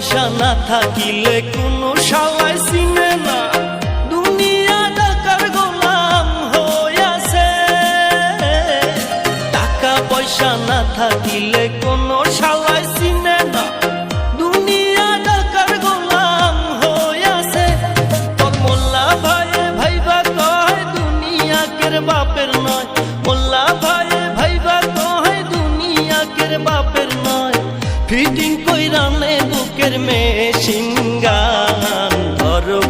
পয়সা না থাকিলে কোনো শালাই চিনে না, দুনিয়া টাকার গোলাম হইয়াছে। টাকা পয়সা না থাকিলে কোনো শালাই চিনে না, দুনিয়া টাকার গোলাম হইয়াছে। তোর মোল্লা ভাইয়ে ভাইবা কয় দুনিয়া কের বাপের নয়, মোল্লা ভাইয়ে ভাইবা কয় দুনিয়া কের বাপের নয়। ফিটিং কইরা নে বুকের মেশিন গান, ধরো